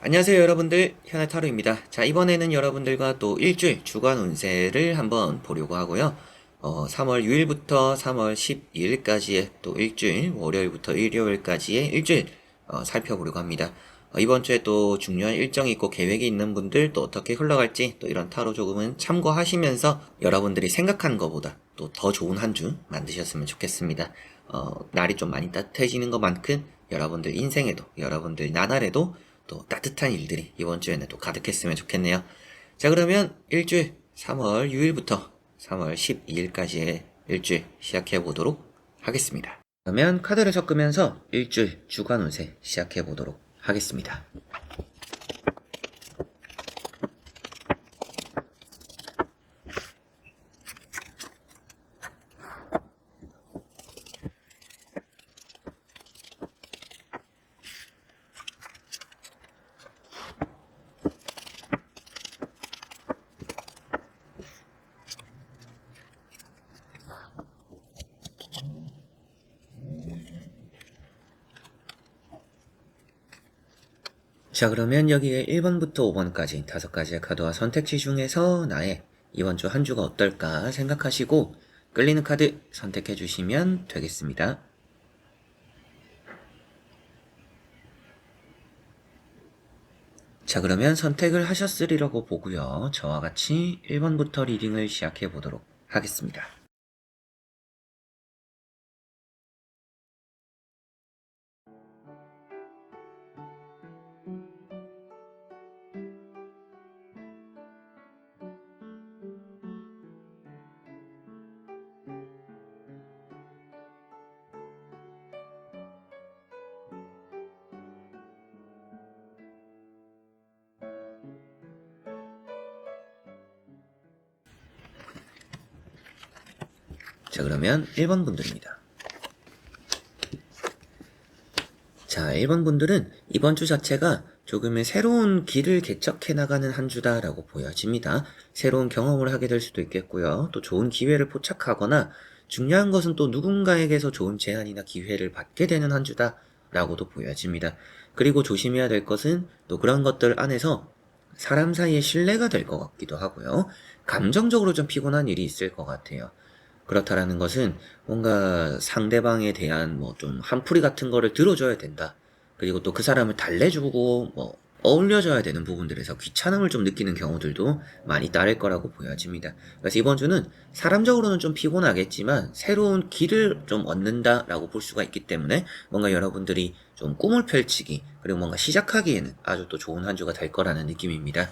안녕하세요 여러분들, 현아타로입니다. 자, 이번에는 여러분들과 또 일주일 주간 운세를 한번 보려고 하고요. 3월 6일부터 3월 12일까지의 또 일주일, 월요일부터 일요일까지의 일주일 살펴보려고 합니다. 이번 주에 또 중요한 일정이 있고 계획이 있는 분들 또 어떻게 흘러갈지 또 이런 타로 조금은 참고하시면서 여러분들이 생각하는 것보다 또 더 좋은 한 주 만드셨으면 좋겠습니다. 날이 좀 많이 따뜻해지는 것만큼 여러분들 인생에도 여러분들 나날에도 또 따뜻한 일들이 이번 주에는 또 가득했으면 좋겠네요. 자, 그러면 일주일 3월 6일부터 3월 12일까지의 일주일 시작해 보도록 하겠습니다. 그러면 카드를 섞으면서 일주일 주간 운세 시작해 보도록 하겠습니다. 자, 그러면 여기에 1번부터 5번까지 5가지의 카드와 선택지 중에서 나의 이번 주 한 주가 어떨까 생각하시고 끌리는 카드 선택해 주시면 되겠습니다. 자, 그러면 선택을 하셨으리라고 보고요. 저와 같이 1번부터 리딩을 시작해 보도록 하겠습니다. 자, 그러면 1번 분들입니다. 자, 1번 분들은 이번 주 자체가 조금의 새로운 길을 개척해 나가는 한 주다라고 보여집니다. 새로운 경험을 하게 될 수도 있겠고요. 또 좋은 기회를 포착하거나 중요한 것은 또 누군가에게서 좋은 제안이나 기회를 받게 되는 한 주다라고도 보여집니다. 그리고 조심해야 될 것은 또 그런 것들 안에서 사람 사이에 신뢰가 될 것 같기도 하고요. 감정적으로 좀 피곤한 일이 있을 것 같아요. 그렇다라는 것은 뭔가 상대방에 대한 뭐 좀 한풀이 같은 거를 들어줘야 된다. 그리고 또 그 사람을 달래주고 뭐 어울려줘야 되는 부분들에서 귀찮음을 좀 느끼는 경우들도 많이 따를 거라고 보여집니다. 그래서 이번 주는 사람적으로는 좀 피곤하겠지만 새로운 길을 좀 얻는다라고 볼 수가 있기 때문에 뭔가 여러분들이 좀 꿈을 펼치기 그리고 뭔가 시작하기에는 아주 또 좋은 한 주가 될 거라는 느낌입니다.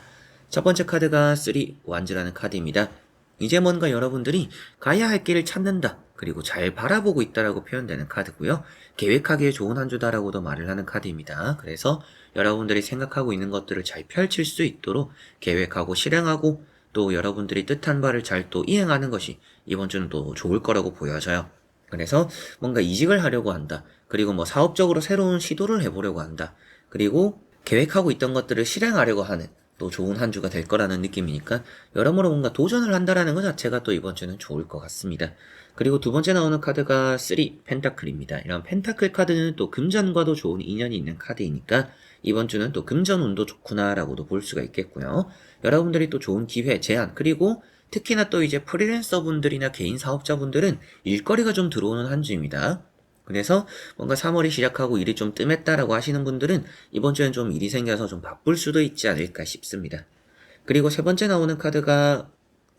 첫 번째 카드가 3 완즈라는 카드입니다. 이제 뭔가 여러분들이 가야 할 길을 찾는다. 그리고 잘 바라보고 있다라고 표현되는 카드고요. 계획하기에 좋은 한 주다라고도 말을 하는 카드입니다. 그래서 여러분들이 생각하고 있는 것들을 잘 펼칠 수 있도록 계획하고 실행하고 또 여러분들이 뜻한 바를 잘 또 이행하는 것이 이번 주는 또 좋을 거라고 보여져요. 그래서 뭔가 이직을 하려고 한다. 그리고 뭐 사업적으로 새로운 시도를 해보려고 한다. 그리고 계획하고 있던 것들을 실행하려고 하는 또 좋은 한 주가 될 거라는 느낌이니까 여러모로 뭔가 도전을 한다라는 것 자체가 또 이번 주는 좋을 것 같습니다. 그리고 두 번째 나오는 카드가 3 펜타클입니다. 이런 펜타클 카드는 또 금전과도 좋은 인연이 있는 카드이니까 이번 주는 또 금전 운도 좋구나라고도 볼 수가 있겠고요. 여러분들이 또 좋은 기회, 제안, 그리고 특히나 또 이제 프리랜서 분들이나 개인 사업자분들은 일거리가 좀 들어오는 한 주입니다. 그래서 뭔가 3월이 시작하고 일이 좀 뜸했다라고 하시는 분들은 이번 주엔 좀 일이 생겨서 좀 바쁠 수도 있지 않을까 싶습니다. 그리고 세 번째 나오는 카드가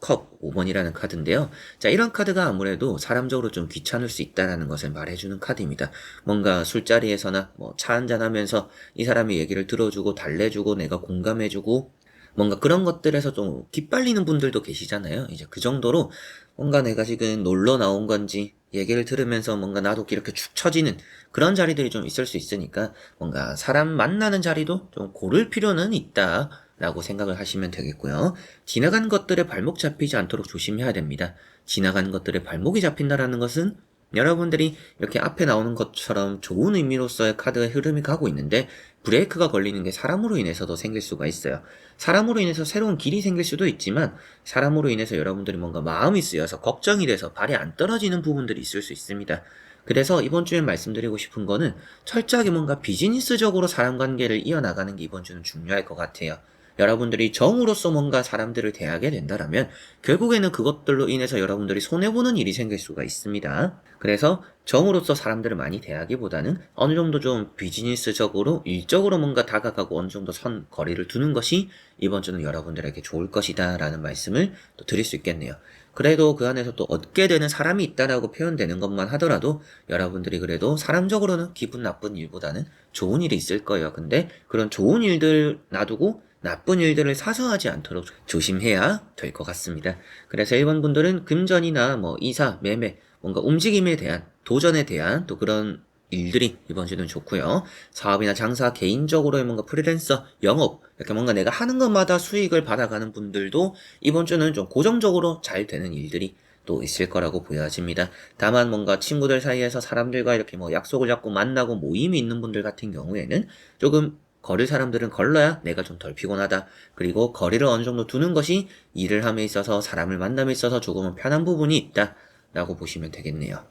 컵 5번이라는 카드인데요. 자, 이런 카드가 아무래도 사람적으로 좀 귀찮을 수 있다는 것을 말해주는 카드입니다. 뭔가 술자리에서나 뭐 차 한잔하면서 이 사람의 얘기를 들어주고 달래주고 내가 공감해주고 뭔가 그런 것들에서 좀 기빨리는 분들도 계시잖아요. 이제 그 정도로 뭔가 내가 지금 놀러 나온 건지 얘기를 들으면서 뭔가 나도 이렇게 축 처지는 그런 자리들이 좀 있을 수 있으니까 뭔가 사람 만나는 자리도 좀 고를 필요는 있다라고 생각을 하시면 되겠고요. 지나간 것들에 발목 잡히지 않도록 조심해야 됩니다. 지나간 것들에 발목이 잡힌다라는 것은 여러분들이 이렇게 앞에 나오는 것처럼 좋은 의미로서의 카드의 흐름이 가고 있는데 브레이크가 걸리는 게 사람으로 인해서도 생길 수가 있어요. 사람으로 인해서 새로운 길이 생길 수도 있지만 사람으로 인해서 여러분들이 뭔가 마음이 쓰여서 걱정이 돼서 발이 안 떨어지는 부분들이 있을 수 있습니다. 그래서 이번 주에 말씀드리고 싶은 거는 철저하게 뭔가 비즈니스적으로 사람 관계를 이어나가는 게 이번 주는 중요할 것 같아요. 여러분들이 정으로서 뭔가 사람들을 대하게 된다면 결국에는 그것들로 인해서 여러분들이 손해보는 일이 생길 수가 있습니다. 그래서 정으로서 사람들을 많이 대하기보다는 어느 정도 좀 비즈니스적으로 일적으로 뭔가 다가가고 어느 정도 선 거리를 두는 것이 이번 주는 여러분들에게 좋을 것이다 라는 말씀을 또 드릴 수 있겠네요. 그래도 그 안에서 또 얻게 되는 사람이 있다라고 표현되는 것만 하더라도 여러분들이 그래도 사람적으로는 기분 나쁜 일보다는 좋은 일이 있을 거예요. 근데 그런 좋은 일들 놔두고 나쁜 일들을 사서하지 않도록 조심해야 될 것 같습니다. 그래서 1번 분들은 금전이나 뭐 이사, 매매, 뭔가 움직임에 대한, 도전에 대한 또 그런 일들이 이번 주는 좋고요. 사업이나 장사, 개인적으로의 뭔가 프리랜서, 영업, 이렇게 뭔가 내가 하는 것마다 수익을 받아가는 분들도 이번 주는 좀 고정적으로 잘 되는 일들이 또 있을 거라고 보여집니다. 다만 뭔가 친구들 사이에서 사람들과 이렇게 뭐 약속을 잡고 만나고 모임이 있는 분들 같은 경우에는 조금 거릴 사람들은 걸러야 내가 좀 덜 피곤하다. 그리고 거리를 어느 정도 두는 것이 일을 함에 있어서 사람을 만남에 있어서 조금은 편한 부분이 있다. 라고 보시면 되겠네요.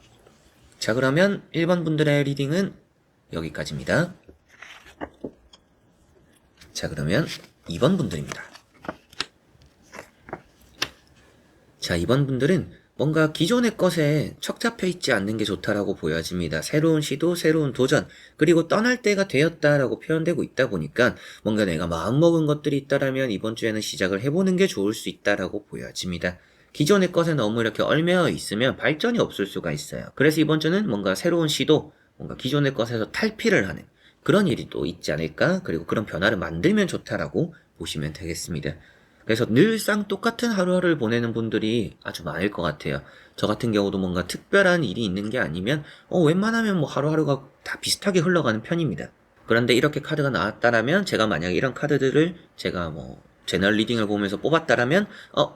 자, 그러면 1번 분들의 리딩은 여기까지입니다. 자, 그러면 2번 분들입니다. 자, 2번 분들은 뭔가 기존의 것에 척 잡혀 있지 않는 게 좋다라고 보여집니다. 새로운 시도, 새로운 도전, 그리고 떠날 때가 되었다라고 표현되고 있다 보니까 뭔가 내가 마음먹은 것들이 있다라면 이번 주에는 시작을 해보는 게 좋을 수 있다라고 보여집니다. 기존의 것에 너무 이렇게 얽매여 있으면 발전이 없을 수가 있어요. 그래서 이번 주는 뭔가 새로운 시도, 뭔가 기존의 것에서 탈피를 하는 그런 일이 또 있지 않을까? 그리고 그런 변화를 만들면 좋다라고 보시면 되겠습니다. 그래서 늘상 똑같은 하루하루를 보내는 분들이 아주 많을 것 같아요. 저 같은 경우도 뭔가 특별한 일이 있는 게 아니면 웬만하면 뭐 하루하루가 다 비슷하게 흘러가는 편입니다. 그런데 이렇게 카드가 나왔다라면 제가 만약에 이런 카드들을 제가 뭐 제너럴 리딩을 보면서 뽑았다라면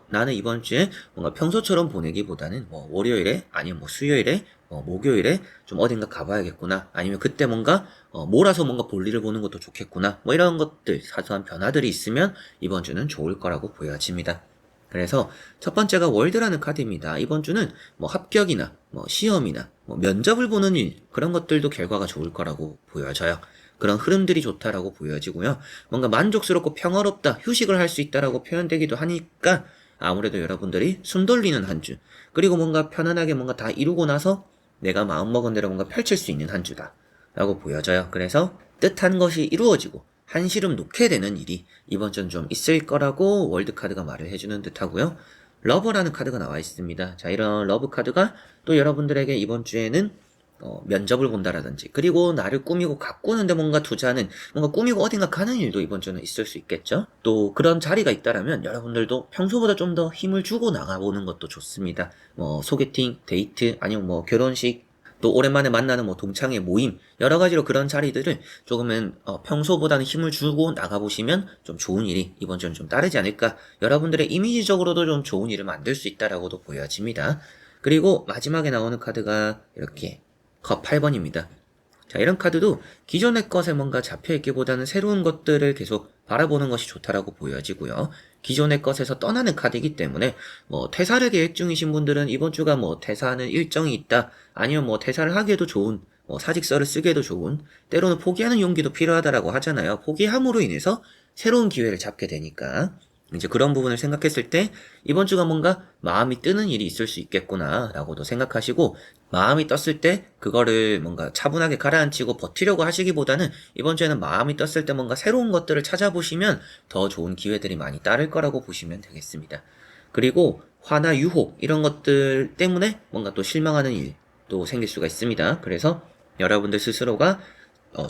나는 이번 주에 뭔가 평소처럼 보내기보다는 뭐 월요일에 아니면 뭐 수요일에 목요일에 좀 어딘가 가봐야겠구나, 아니면 그때 뭔가 몰아서 뭔가 볼일을 보는 것도 좋겠구나, 뭐 이런 것들 사소한 변화들이 있으면 이번 주는 좋을 거라고 보여집니다. 그래서 첫 번째가 월드라는 카드입니다. 이번 주는 뭐 합격이나 뭐 시험이나 뭐 면접을 보는 일, 그런 것들도 결과가 좋을 거라고 보여져요. 그런 흐름들이 좋다라고 보여지고요. 뭔가 만족스럽고 평화롭다, 휴식을 할 수 있다라고 표현되기도 하니까 아무래도 여러분들이 숨 돌리는 한 주, 그리고 뭔가 편안하게 뭔가 다 이루고 나서 내가 마음먹은 대로 뭔가 펼칠 수 있는 한 주다 라고 보여져요. 그래서 뜻한 것이 이루어지고 한시름 놓게 되는 일이 이번 주는 좀 있을 거라고 월드카드가 말을 해주는 듯 하고요. 러버라는 카드가 나와 있습니다. 자, 이런 러브 카드가 또 여러분들에게 이번 주에는 면접을 본다라든지, 그리고 나를 꾸미고 가꾸는데 뭔가 투자하는, 뭔가 꾸미고 어딘가 가는 일도 이번 주는 있을 수 있겠죠. 또 그런 자리가 있다라면 여러분들도 평소보다 좀 더 힘을 주고 나가보는 것도 좋습니다. 뭐 소개팅, 데이트, 아니면 뭐 결혼식, 또 오랜만에 만나는 뭐 동창회 모임, 여러 가지로 그런 자리들을 조금은 평소보다는 힘을 주고 나가보시면 좀 좋은 일이 이번 주는 좀 따르지 않을까, 여러분들의 이미지적으로도 좀 좋은 일을 만들 수 있다라고도 보여집니다. 그리고 마지막에 나오는 카드가 이렇게 컵 8번입니다. 자, 이런 카드도 기존의 것에 뭔가 잡혀있기보다는 새로운 것들을 계속 바라보는 것이 좋다라고 보여지고요. 기존의 것에서 떠나는 카드이기 때문에 뭐 퇴사를 계획 중이신 분들은 이번 주가 뭐 퇴사하는 일정이 있다, 아니면 뭐 퇴사를 하기에도 좋은, 뭐 사직서를 쓰기에도 좋은, 때로는 포기하는 용기도 필요하다라고 하잖아요. 포기함으로 인해서 새로운 기회를 잡게 되니까 이제 그런 부분을 생각했을 때 이번 주가 뭔가 마음이 뜨는 일이 있을 수 있겠구나 라고도 생각하시고, 마음이 떴을 때 그거를 뭔가 차분하게 가라앉히고 버티려고 하시기보다는 이번 주에는 마음이 떴을 때 뭔가 새로운 것들을 찾아보시면 더 좋은 기회들이 많이 따를 거라고 보시면 되겠습니다. 그리고 화나 유혹, 이런 것들 때문에 뭔가 또 실망하는 일도 생길 수가 있습니다. 그래서 여러분들 스스로가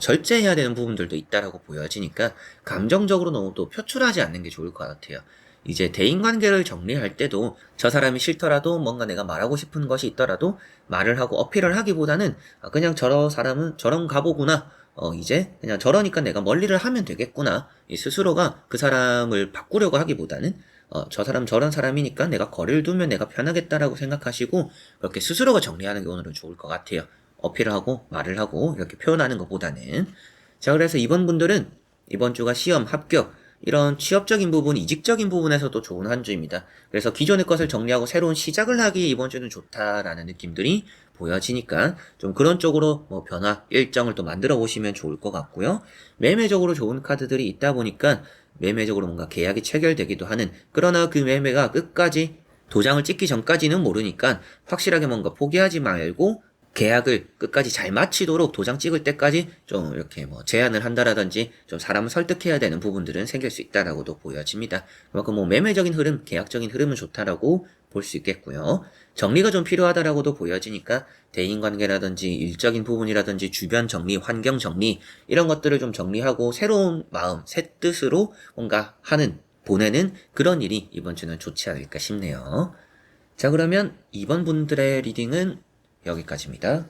절제해야 되는 부분들도 있다라고 보여지니까 감정적으로 너무 또 표출하지 않는 게 좋을 것 같아요. 이제 대인관계를 정리할 때도 저 사람이 싫더라도 뭔가 내가 말하고 싶은 것이 있더라도 말을 하고 어필을 하기보다는 그냥 저런 사람은 저런 가보구나, 이제 그냥 저러니까 내가 멀리를 하면 되겠구나, 이 스스로가 그 사람을 바꾸려고 하기보다는 저 사람 저런 사람이니까 내가 거리를 두면 내가 편하겠다라고 생각하시고 그렇게 스스로가 정리하는 게 오늘은 좋을 것 같아요. 어필을 하고 말을 하고 이렇게 표현하는 것보다는. 자, 그래서 이번 분들은 이번 주가 시험, 합격, 이런 취업적인 부분, 이직적인 부분에서도 좋은 한 주입니다. 그래서 기존의 것을 정리하고 새로운 시작을 하기에 이번 주는 좋다라는 느낌들이 보여지니까 좀 그런 쪽으로 뭐 변화 일정을 또 만들어 보시면 좋을 것 같고요. 매매적으로 좋은 카드들이 있다 보니까 매매적으로 뭔가 계약이 체결되기도 하는, 그러나 그 매매가 끝까지 도장을 찍기 전까지는 모르니까 확실하게 뭔가 포기하지 말고 계약을 끝까지 잘 마치도록 도장 찍을 때까지 좀 이렇게 뭐 제한을 한다라든지 좀 사람을 설득해야 되는 부분들은 생길 수 있다라고도 보여집니다. 그만큼 뭐 매매적인 흐름, 계약적인 흐름은 좋다라고 볼 수 있겠고요. 정리가 좀 필요하다라고도 보여지니까 대인관계라든지 일적인 부분이라든지 주변 정리, 환경 정리 이런 것들을 좀 정리하고 새로운 마음, 새 뜻으로 뭔가 하는, 보내는 그런 일이 이번 주는 좋지 않을까 싶네요. 자, 그러면 이번 분들의 리딩은 여기까지입니다.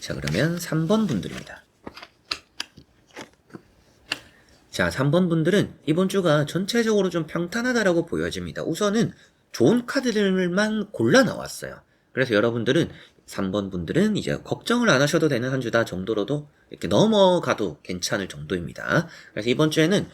자, 그러면 3번 분들입니다. 자, 3번 분들은 이번 주가 전체적으로 좀 평탄하다라고 보여집니다. 우선은 좋은 카드들만 골라 나왔어요. 그래서 여러분들은 3번 분들은 이제 걱정을 안 하셔도 되는 한 주다 정도로도 이렇게 넘어가도 괜찮을 정도입니다. 그래서 이번 주에는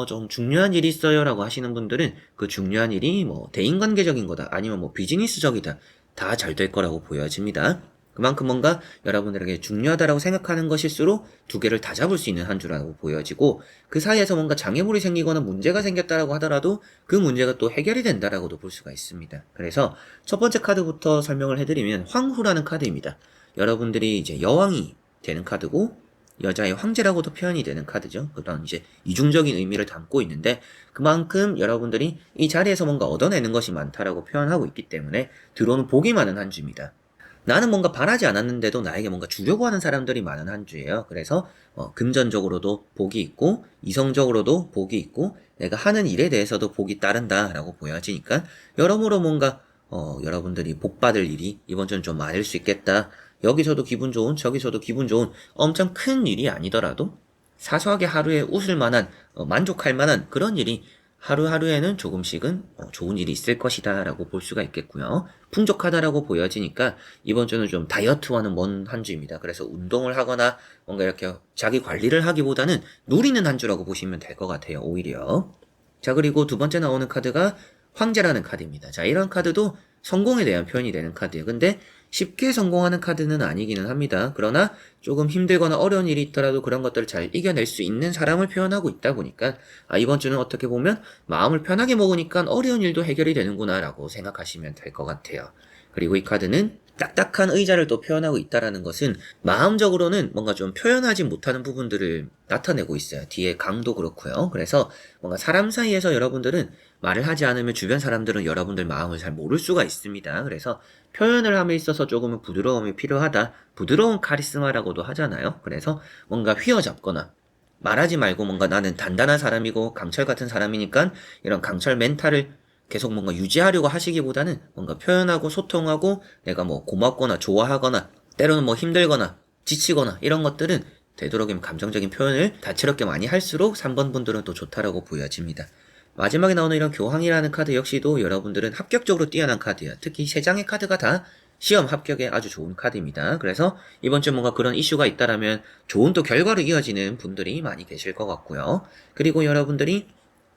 좀 중요한 일이 있어요라고 하시는 분들은 그 중요한 일이 뭐 대인관계적인 거다 아니면 뭐 비즈니스적이다 다 잘 될 거라고 보여집니다. 그만큼 뭔가 여러분들에게 중요하다라고 생각하는 것일수록 두 개를 다 잡을 수 있는 한 주라고 보여지고, 그 사이에서 뭔가 장애물이 생기거나 문제가 생겼다라고 하더라도 그 문제가 또 해결이 된다라고도 볼 수가 있습니다. 그래서 첫 번째 카드부터 설명을 해드리면 황후라는 카드입니다. 여러분들이 이제 여왕이 되는 카드고 여자의 황제라고도 표현이 되는 카드죠. 그런 이제 이중적인 의미를 담고 있는데, 그만큼 여러분들이 이 자리에서 뭔가 얻어내는 것이 많다라고 표현하고 있기 때문에 들어오는 복이 많은 한 주입니다. 나는 뭔가 바라지 않았는데도 나에게 뭔가 주려고 하는 사람들이 많은 한 주예요. 그래서 금전적으로도 복이 있고 이성적으로도 복이 있고 내가 하는 일에 대해서도 복이 따른다라고 보여지니까 여러모로 뭔가 여러분들이 복 받을 일이 이번 주는 좀 많을 수 있겠다. 여기서도 기분 좋은, 저기서도 기분 좋은 엄청 큰 일이 아니더라도 사소하게 하루에 웃을 만한, 만족할 만한 그런 일이 하루하루에는 조금씩은 좋은 일이 있을 것이다 라고 볼 수가 있겠고요. 풍족하다라고 보여지니까 이번 주는 좀 다이어트와는 먼 한 주입니다. 그래서 운동을 하거나 뭔가 이렇게 자기 관리를 하기보다는 누리는 한 주라고 보시면 될 것 같아요. 오히려. 자, 그리고 두 번째 나오는 카드가 황제라는 카드입니다. 자, 이런 카드도 성공에 대한 표현이 되는 카드예요. 근데 쉽게 성공하는 카드는 아니기는 합니다. 그러나 조금 힘들거나 어려운 일이 있더라도 그런 것들을 잘 이겨낼 수 있는 사람을 표현하고 있다 보니까 이번 주는 어떻게 보면 마음을 편하게 먹으니까 어려운 일도 해결이 되는구나 라고 생각하시면 될 것 같아요. 그리고 이 카드는 딱딱한 의자를 또 표현하고 있다라는 것은 마음적으로는 뭔가 좀 표현하지 못하는 부분들을 나타내고 있어요. 뒤에 강도 그렇고요. 그래서 뭔가 사람 사이에서 여러분들은 말을 하지 않으면 주변 사람들은 여러분들 마음을 잘 모를 수가 있습니다. 그래서 표현을 함에 있어서 조금은 부드러움이 필요하다. 부드러운 카리스마라고도 하잖아요. 그래서 뭔가 휘어잡거나 말하지 말고 뭔가 나는 단단한 사람이고 강철 같은 사람이니까 이런 강철 멘탈을 계속 뭔가 유지하려고 하시기보다는 뭔가 표현하고 소통하고 내가 뭐 고맙거나 좋아하거나 때로는 뭐 힘들거나 지치거나 이런 것들은 되도록이면 감정적인 표현을 다채롭게 많이 할수록 3번 분들은 또 좋다라고 보여집니다. 마지막에 나오는 이런 교황이라는 카드 역시도 여러분들은 합격적으로 뛰어난 카드예요. 특히 3장의 카드가 다 시험 합격에 아주 좋은 카드입니다. 그래서 이번 주 뭔가 그런 이슈가 있다라면 좋은 또 결과로 이어지는 분들이 많이 계실 것 같고요. 그리고 여러분들이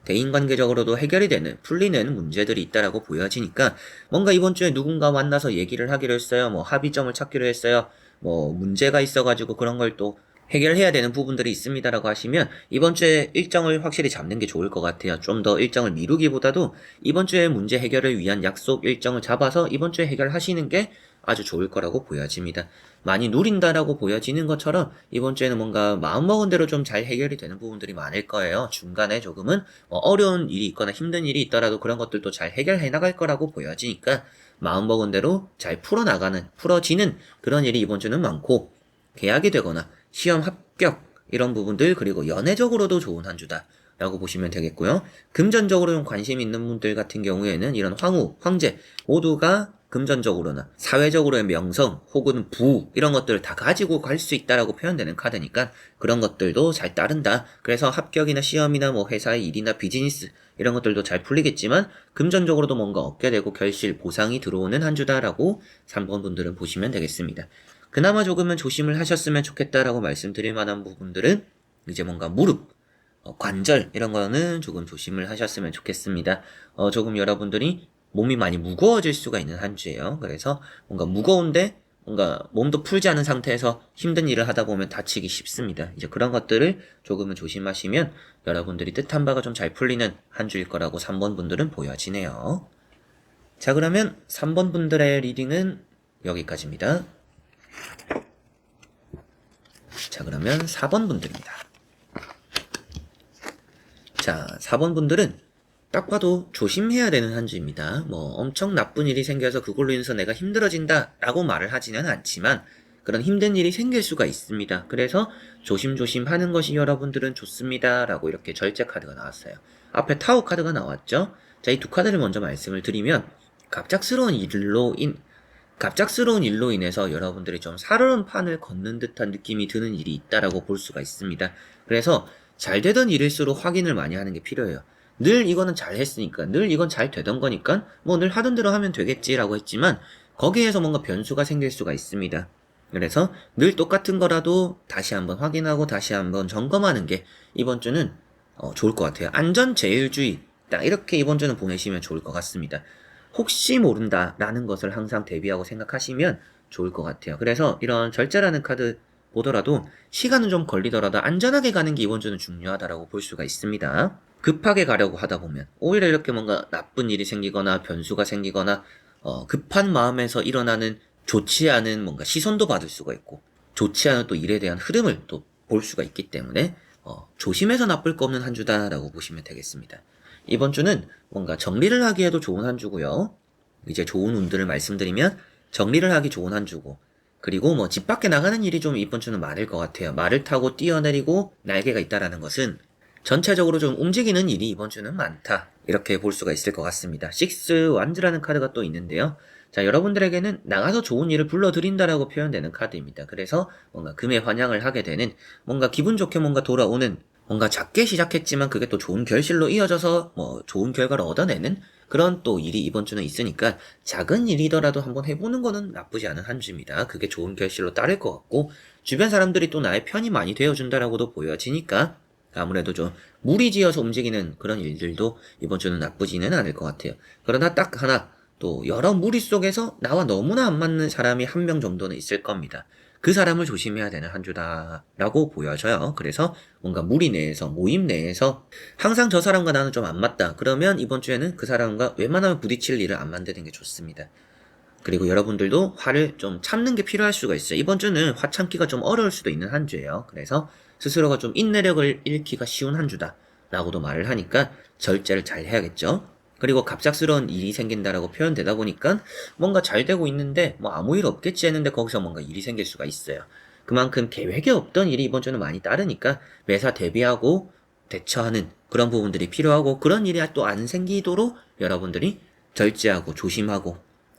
대인관계적으로도 해결이 되는, 풀리는 문제들이 있다라고 보여지니까 뭔가 이번 주에 누군가 만나서 얘기를 하기로 했어요. 뭐 합의점을 찾기로 했어요. 뭐 문제가 있어가지고 그런 걸 또 해결해야 되는 부분들이 있습니다라고 하시면 이번 주에 일정을 확실히 잡는 게 좋을 것 같아요. 좀 더 일정을 미루기보다도 이번 주에 문제 해결을 위한 약속 일정을 잡아서 이번 주에 해결하시는 게 아주 좋을 거라고 보여집니다. 많이 누린다라고 보여지는 것처럼 이번 주에는 뭔가 마음먹은 대로 좀 잘 해결이 되는 부분들이 많을 거예요. 중간에 조금은 어려운 일이 있거나 힘든 일이 있더라도 그런 것들도 잘 해결해 나갈 거라고 보여지니까 마음먹은 대로 잘 풀어나가는, 풀어지는 그런 일이 이번 주는 많고, 계약이 되거나 시험 합격 이런 부분들, 그리고 연애적으로도 좋은 한 주다 라고 보시면 되겠고요. 금전적으로 좀 관심 있는 분들 같은 경우에는 이런 황후, 황제 모두가 금전적으로나 사회적으로의 명성 혹은 부 이런 것들을 다 가지고 갈 수 있다라고 표현되는 카드니까 그런 것들도 잘 따른다. 그래서 합격이나 시험이나 뭐 회사의 일이나 비즈니스 이런 것들도 잘 풀리겠지만 금전적으로도 뭔가 얻게 되고 결실, 보상이 들어오는 한 주다라고 3번 분들은 보시면 되겠습니다. 그나마 조금은 조심을 하셨으면 좋겠다라고 말씀드릴 만한 부분들은 이제 뭔가 무릎, 관절 이런 거는 조금 조심을 하셨으면 좋겠습니다. 조금 여러분들이 몸이 많이 무거워질 수가 있는 한 주예요. 그래서 뭔가 무거운데 뭔가 몸도 풀지 않은 상태에서 힘든 일을 하다 보면 다치기 쉽습니다. 이제 그런 것들을 조금은 조심하시면 여러분들이 뜻한 바가 좀 잘 풀리는 한 주일 거라고 3번 분들은 보여지네요. 자, 그러면 3번 분들의 리딩은 여기까지입니다. 자, 그러면 4번 분들입니다. 자, 4번 분들은 딱 봐도 조심해야 되는 한 주입니다. 뭐 엄청 나쁜 일이 생겨서 그걸로 인해서 내가 힘들어진다 라고 말을 하지는 않지만 그런 힘든 일이 생길 수가 있습니다. 그래서 조심조심 하는 것이 여러분들은 좋습니다 라고 이렇게 절제 카드가 나왔어요. 앞에 타워 카드가 나왔죠. 자, 이 두 카드를 먼저 말씀을 드리면 갑작스러운 일로 인해서 여러분들이 좀 살얼음 판을 걷는 듯한 느낌이 드는 일이 있다라고 볼 수가 있습니다. 그래서 잘 되던 일일수록 확인을 많이 하는 게 필요해요. 늘 이거는 잘 했으니까, 늘 이건 잘 되던 거니까, 뭐 늘 하던 대로 하면 되겠지라고 했지만, 거기에서 뭔가 변수가 생길 수가 있습니다. 그래서 늘 똑같은 거라도 다시 한번 확인하고 다시 한번 점검하는 게 이번 주는 좋을 것 같아요. 안전 제일주의, 딱 이렇게 이번 주는 보내시면 좋을 것 같습니다. 혹시 모른다라는 것을 항상 대비하고 생각하시면 좋을 것 같아요. 그래서 이런 절제라는 카드 보더라도 시간은 좀 걸리더라도 안전하게 가는 게 이번 주는 중요하다라고 볼 수가 있습니다. 급하게 가려고 하다 보면 오히려 이렇게 뭔가 나쁜 일이 생기거나 변수가 생기거나 급한 마음에서 일어나는 좋지 않은 뭔가 시선도 받을 수가 있고 좋지 않은 또 일에 대한 흐름을 또 볼 수가 있기 때문에 조심해서 나쁠 거 없는 한 주다라고 보시면 되겠습니다. 이번 주는 뭔가 정리를 하기에도 좋은 한 주고요. 이제 좋은 운들을 말씀드리면 정리를 하기 좋은 한 주고 그리고 뭐 집 밖에 나가는 일이 좀 이번 주는 많을 것 같아요. 말을 타고 뛰어내리고 날개가 있다라는 것은 전체적으로 좀 움직이는 일이 이번 주는 많다. 이렇게 볼 수가 있을 것 같습니다. 식스 완즈라는 카드가 또 있는데요. 자, 여러분들에게는 나가서 좋은 일을 불러들인다라고 표현되는 카드입니다. 그래서 뭔가 금에 환영을 하게 되는 뭔가 기분 좋게 뭔가 돌아오는 뭔가 작게 시작했지만 그게 또 좋은 결실로 이어져서 뭐 좋은 결과를 얻어내는 그런 또 일이 이번 주는 있으니까 작은 일이더라도 한번 해보는 거는 나쁘지 않은 한 주입니다. 그게 좋은 결실로 따를 것 같고 주변 사람들이 또 나의 편이 많이 되어준다라고도 보여지니까 아무래도 좀 무리지어서 움직이는 그런 일들도 이번 주는 나쁘지는 않을 것 같아요. 그러나 딱 하나 또 여러 무리 속에서 나와 너무나 안 맞는 사람이 한 명 정도는 있을 겁니다. 그 사람을 조심해야 되는 한 주다라고 보여져요. 그래서 뭔가 무리 내에서 모임 내에서 항상 저 사람과 나는 좀 안 맞다. 그러면 이번 주에는 그 사람과 웬만하면 부딪힐 일을 안 만드는 게 좋습니다. 그리고 여러분들도 화를 좀 참는 게 필요할 수가 있어요. 이번 주는 화 참기가 좀 어려울 수도 있는 한 주예요. 그래서 스스로가 좀 인내력을 잃기가 쉬운 한 주다 라고도 말을 하니까 절제를 잘 해야겠죠. 그리고 갑작스러운 일이 생긴다라고 표현되다 보니까 뭔가 잘 되고 있는데 뭐 아무 일 없겠지 했는데 거기서 뭔가 일이 생길 수가 있어요. 그만큼 계획에 없던 일이 이번 주는 많이 따르니까 매사 대비하고 대처하는 그런 부분들이 필요하고 그런 일이 또 안 생기도록 여러분들이 절제하고 조심하고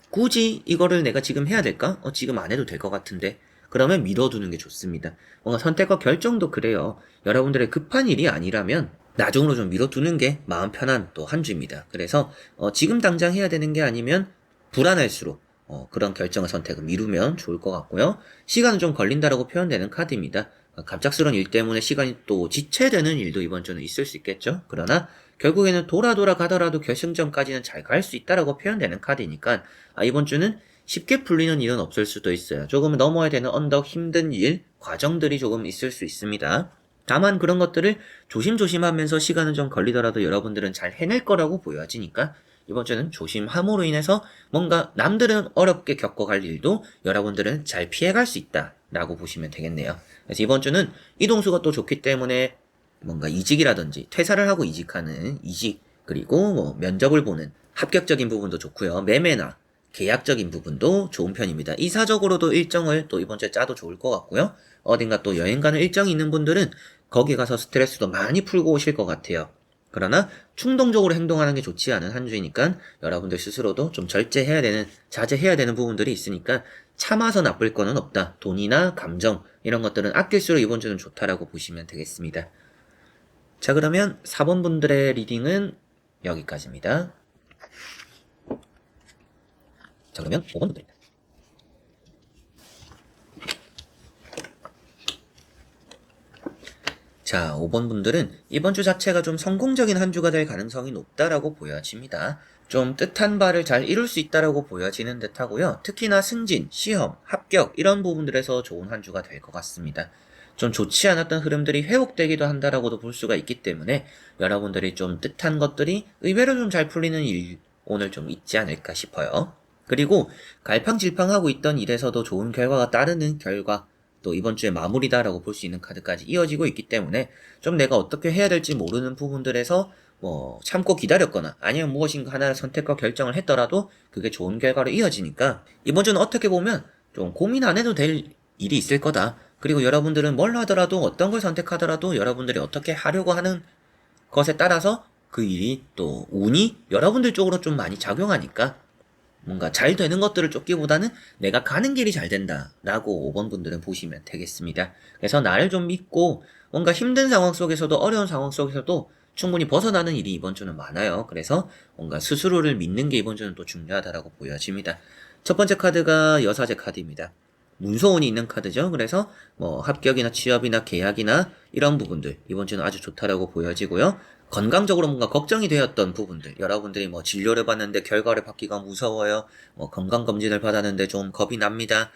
굳이 이거를 내가 지금 해야 될까? 지금 안 해도 될 것 같은데. 그러면 미뤄두는 게 좋습니다. 뭔가 선택과 결정도 그래요. 여러분들의 급한 일이 아니라면 나중으로 좀 미뤄두는 게 마음 편한 또 한 주입니다. 그래서 지금 당장 해야 되는 게 아니면 불안할수록 그런 결정을 선택을 미루면 좋을 것 같고요. 시간은 좀 걸린다라고 표현되는 카드입니다. 갑작스러운 일 때문에 시간이 또 지체되는 일도 이번 주는 있을 수 있겠죠. 그러나 결국에는 돌아 가더라도 결승점까지는 잘 갈 수 있다라고 표현되는 카드니까 이번 주는 쉽게 풀리는 일은 없을 수도 있어요. 조금 넘어야 되는 언덕 힘든 일, 과정들이 조금 있을 수 있습니다. 다만 그런 것들을 조심조심하면서 시간은 좀 걸리더라도 여러분들은 잘 해낼 거라고 보여지니까 이번 주는 조심함으로 인해서 뭔가 남들은 어렵게 겪어갈 일도 여러분들은 잘 피해갈 수 있다라고 보시면 되겠네요. 그래서 이번 주는 이동수가 또 좋기 때문에 뭔가 이직이라든지 퇴사를 하고 이직하는 이직 그리고 뭐 면접을 보는 합격적인 부분도 좋고요. 매매나 계약적인 부분도 좋은 편입니다. 이사적으로도 일정을 또 이번 주에 짜도 좋을 것 같고요. 어딘가 또 여행 가는 일정이 있는 분들은 거기 가서 스트레스도 많이 풀고 오실 것 같아요. 그러나 충동적으로 행동하는 게 좋지 않은 한 주이니까 여러분들 스스로도 좀 절제해야 되는, 자제해야 되는 부분들이 있으니까 참아서 나쁠 거는 없다. 돈이나 감정 이런 것들은 아낄수록 이번 주는 좋다라고 보시면 되겠습니다. 자, 그러면 4번 분들의 리딩은 여기까지입니다. 자, 그러면 5번 분들입니다. 자, 5번 분들은 이번 주 자체가 좀 성공적인 한 주가 될 가능성이 높다라고 보여집니다. 좀 뜻한 바를 잘 이룰 수 있다라고 보여지는 듯 하고요. 특히나 승진, 시험, 합격 이런 부분들에서 좋은 한 주가 될 것 같습니다. 좀 좋지 않았던 흐름들이 회복되기도 한다라고도 볼 수가 있기 때문에 여러분들이 좀 뜻한 것들이 의외로 좀 잘 풀리는 일 오늘 좀 있지 않을까 싶어요. 그리고 갈팡질팡하고 있던 일에서도 좋은 결과가 따르는 결과 또 이번 주에 마무리다라고 볼 수 있는 카드까지 이어지고 있기 때문에 좀 내가 어떻게 해야 될지 모르는 부분들에서 뭐 참고 기다렸거나 아니면 무엇인가 하나를 선택과 결정을 했더라도 그게 좋은 결과로 이어지니까 이번 주는 어떻게 보면 좀 고민 안 해도 될 일이 있을 거다. 그리고 여러분들은 뭘 하더라도 어떤 걸 선택하더라도 여러분들이 어떻게 하려고 하는 것에 따라서 그 일이 또 운이 여러분들 쪽으로 좀 많이 작용하니까 뭔가 잘 되는 것들을 쫓기보다는 내가 가는 길이 잘 된다라고 5번 분들은 보시면 되겠습니다. 그래서 나를 좀 믿고 뭔가 힘든 상황 속에서도 어려운 상황 속에서도 충분히 벗어나는 일이 이번 주는 많아요. 그래서 뭔가 스스로를 믿는 게 이번 주는 또 중요하다라고 보여집니다. 첫 번째 카드가 여사제 카드입니다. 문서운이 있는 카드죠. 그래서 뭐 합격이나 취업이나 계약이나 이런 부분들 이번 주는 아주 좋다라고 보여지고요. 건강적으로 뭔가 걱정이 되었던 부분들 여러분들이 뭐 진료를 받는데 결과를 받기가 무서워요. 뭐 건강검진을 받았는데 좀 겁이 납니다.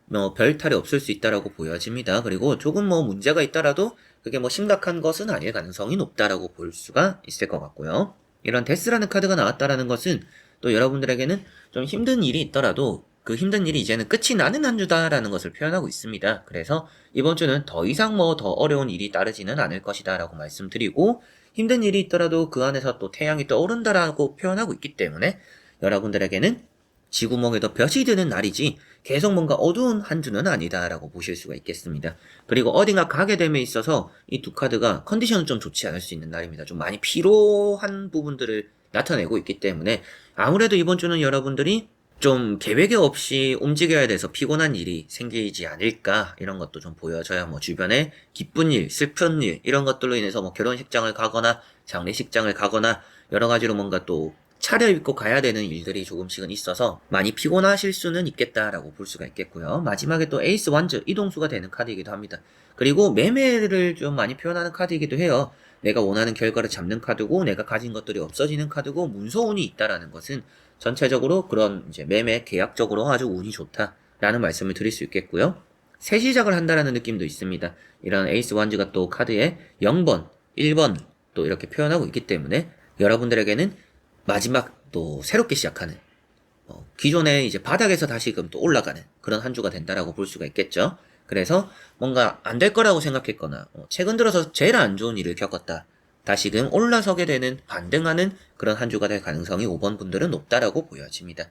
뭐 별 탈이 없을 수 있다라고 보여집니다. 그리고 조금 뭐 문제가 있더라도 그게 뭐 심각한 것은 아닐 가능성이 높다라고 볼 수가 있을 것 같고요. 이런 데스라는 카드가 나왔다라는 것은 또 여러분들에게는 좀 힘든 일이 있더라도 그 힘든 일이 이제는 끝이 나는 한 주다라는 것을 표현하고 있습니다. 그래서 이번 주는 더 이상 뭐 더 어려운 일이 따르지는 않을 것이다 라고 말씀드리고 힘든 일이 있더라도 그 안에서 또 태양이 떠오른다라고 표현하고 있기 때문에 여러분들에게는 지구멍에도 볕이 드는 날이지 계속 뭔가 어두운 한 주는 아니다라고 보실 수가 있겠습니다. 그리고 어딘가 가게 됨에 있어서 이 두 카드가 컨디션은 좀 좋지 않을 수 있는 날입니다. 좀 많이 피로한 부분들을 나타내고 있기 때문에 아무래도 이번 주는 여러분들이 좀 계획이 없이 움직여야 돼서 피곤한 일이 생기지 않을까 이런 것도 좀 보여져야 뭐 주변에 기쁜 일, 슬픈 일 이런 것들로 인해서 뭐 결혼식장을 가거나 장례식장을 가거나 여러 가지로 뭔가 또 차려입고 가야 되는 일들이 조금씩은 있어서 많이 피곤하실 수는 있겠다라고 볼 수가 있겠고요. 마지막에 또 에이스 완즈 이동수가 되는 카드이기도 합니다. 그리고 매매를 좀 많이 표현하는 카드이기도 해요. 내가 원하는 결과를 잡는 카드고 내가 가진 것들이 없어지는 카드고 문서운이 있다라는 것은 전체적으로 그런 이제 매매 계약적으로 아주 운이 좋다라는 말씀을 드릴 수 있겠고요. 새 시작을 한다라는 느낌도 있습니다. 이런 에이스 완즈가 또 카드에 0번, 1번 또 이렇게 표현하고 있기 때문에 여러분들에게는 마지막 또 새롭게 시작하는 기존에 이제 바닥에서 다시금 또 올라가는 그런 한 주가 된다라고 볼 수가 있겠죠. 그래서 뭔가 안 될 거라고 생각했거나 최근 들어서 제일 안 좋은 일을 겪었다. 다시금 올라서게 되는 반등하는 그런 한 주가 될 가능성이 5번 분들은 높다라고 보여집니다.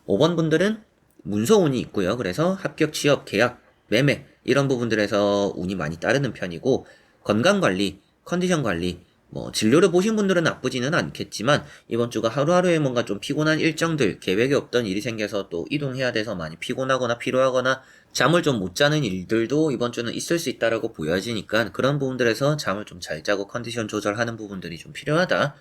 5번 분들은 문서운이 있고요. 그래서 합격, 취업, 계약, 매매 이런 부분들에서 운이 많이 따르는 편이고 건강관리, 컨디션관리 뭐 진료를 보신 분들은 나쁘지는 않겠지만 이번 주가 하루하루에 뭔가 좀 피곤한 일정들 계획에 없던 일이 생겨서 또 이동해야 돼서 많이 피곤하거나 피로하거나 잠을 좀 못 자는 일들도 이번 주는 있을 수 있다라고 보여지니까 그런 부분들에서 잠을 좀 잘 자고 컨디션 조절하는 부분들이 좀 필요하다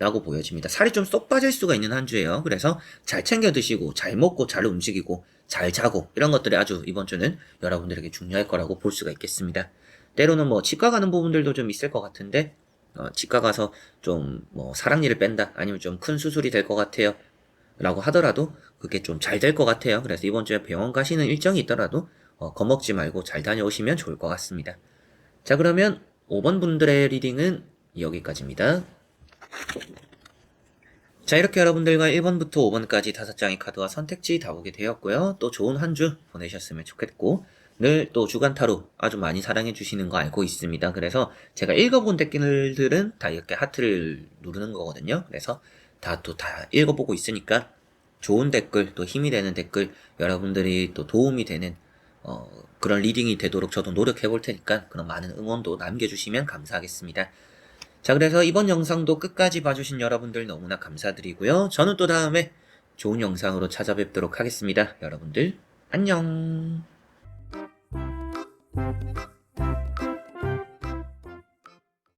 라고 보여집니다. 살이 좀 쏙 빠질 수가 있는 한 주예요. 그래서 잘 챙겨 드시고 잘 먹고 잘 움직이고 잘 자고 이런 것들이 아주 이번 주는 여러분들에게 중요할 거라고 볼 수가 있겠습니다. 때로는 뭐 치과 가는 부분들도 좀 있을 것 같은데 치과 가서 좀 뭐 사랑니를 뺀다 아니면 좀 큰 수술이 될 것 같아요 라고 하더라도 그게 좀 잘 될 것 같아요. 그래서 이번 주에 병원 가시는 일정이 있더라도 겁먹지 말고 잘 다녀오시면 좋을 것 같습니다. 자, 그러면 5번 분들의 리딩은 여기까지입니다. 자, 이렇게 여러분들과 1번부터 5번까지 5장의 카드와 선택지 다 보게 되었고요. 또 좋은 한 주 보내셨으면 좋겠고 늘 또 주간 타로 아주 많이 사랑해 주시는 거 알고 있습니다. 그래서 제가 읽어본 댓글들은 다 이렇게 하트를 누르는 거거든요. 그래서 다 읽어보고 있으니까 좋은 댓글 또 힘이 되는 댓글 여러분들이 또 도움이 되는 그런 리딩이 되도록 저도 노력해 볼 테니까 그런 많은 응원도 남겨주시면 감사하겠습니다. 자, 그래서 이번 영상도 끝까지 봐주신 여러분들 너무나 감사드리고요. 저는 또 다음에 좋은 영상으로 찾아뵙도록 하겠습니다. 여러분들 안녕.